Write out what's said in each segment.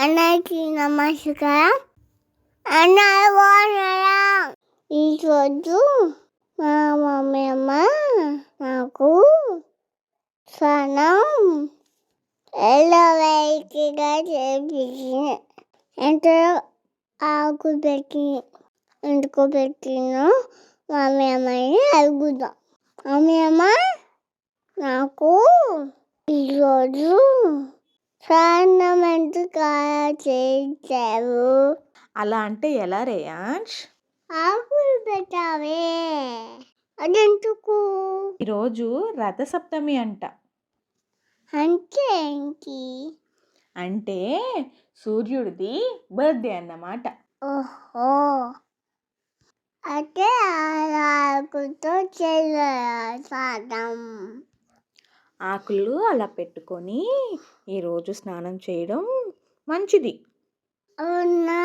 అందరికీ నమస్కారం. అందరూ బాగున్నారా? ఈరోజు మా మమ్మీ అమ్మ నాకు స్నానం ఎలా వెరైటీగా చేపించింది. ఎంతో ఆకు పెట్టి ఎందుకు పెట్టిన మమ్మీ అమ్మని అడుగుదాం. మమ్మీ అమ్మ, నాకు ఈరోజు స్నానం ఎందుకు చేయించావు? అలా అంటే ఎలా రేయాంష్? ఆకులు పెట్టావే, అదెందుకు? ఈరోజు రథసప్తమి అంట. అంటే ఏంటి? అంటే సూర్యుడిది బర్త్డే అన్నమాట. ఓహో, అంటే ఆకులతో చేద్దాం. ఆకులు అలా పెట్టుకొని ఈరోజు స్నానం చేయడం మంచిది. అవునా?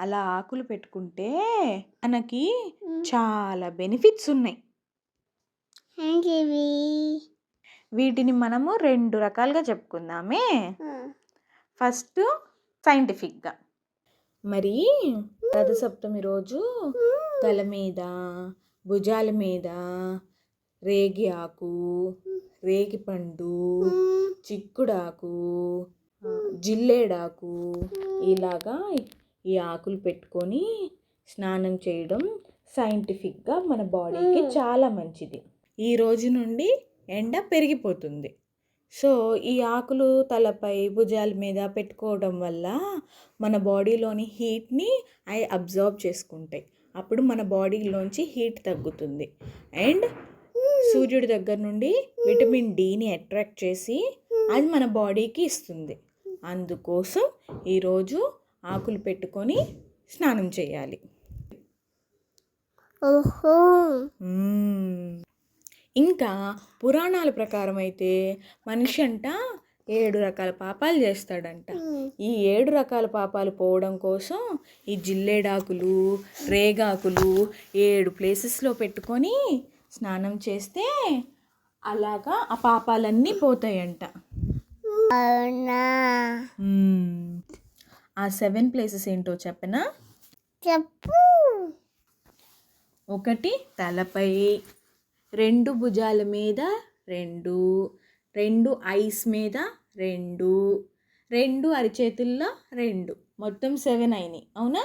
అలా ఆకులు పెట్టుకుంటే మనకి చాలా బెనిఫిట్స్ ఉన్నాయి. ఏంటివి? వీటిని మనము 2 రకాలుగా చెప్పుకుందామే. ఫస్ట్ సైంటిఫిక్గా. మరి రథసప్తమి రోజు తల మీద, భుజాల మీద రేగి ఆకు, రేగి పండు, చిక్కుడాకు, జిల్లేడాకు ఇలాగా ఈ ఆకులు పెట్టుకొని స్నానం చేయడం సైంటిఫిక్గా మన బాడీకి చాలా మంచిది. ఈ రోజు నుండి ఎండ పెరిగిపోతుంది. సో ఈ ఆకులు తలపై, భుజాల మీద పెట్టుకోవడం వల్ల మన బాడీలోని హీట్ని అవి అబ్జర్వ్ చేసుకుంటాయి. అప్పుడు మన బాడీలోంచి హీట్ తగ్గుతుంది. అండ్ సూర్యుడి దగ్గర నుండి విటమిన్ డిని అట్రాక్ట్ చేసి అది మన బాడీకి ఇస్తుంది. అందుకోసం ఈరోజు ఆకులు పెట్టుకొని స్నానం చేయాలి. ఓహో, ఇంకా పురాణాల ప్రకారం అయితే మనిషి అంట 7 రకాల పాపాలు చేస్తాడంట. ఈ 7 రకాల పాపాలు పోవడం కోసం ఈ జిల్లేడాకులు, రేగాకులు 7 ప్లేసెస్లో పెట్టుకొని స్నానం చేస్తే అలాగా ఆ పాపాలన్నీ పోతాయంట. అవునా? ఆ 7 ప్లేసెస్ ఏంటో చెప్పనా? చెప్పు. 1 తలపై, 2 భుజాల మీద, 2 ఐస్ మీద, 2 అరిచేతుల్లో 2 మొత్తం 7 అయినాయి. అవునా?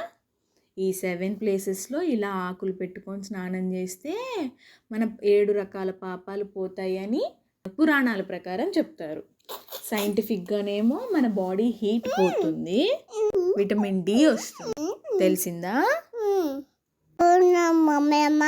ఈ 7 ప్లేసెస్లో ఇలా ఆకులు పెట్టుకొని స్నానం చేస్తే మన 7 రకాల పాపాలు పోతాయి అని పురాణాల ప్రకారం చెప్తారు. సైంటిఫిక్గానేమో మన బాడీ హీట్ పోతుంది, విటమిన్ డి వస్తుంది. తెలిసిందా? మమ్మీ అమ్మ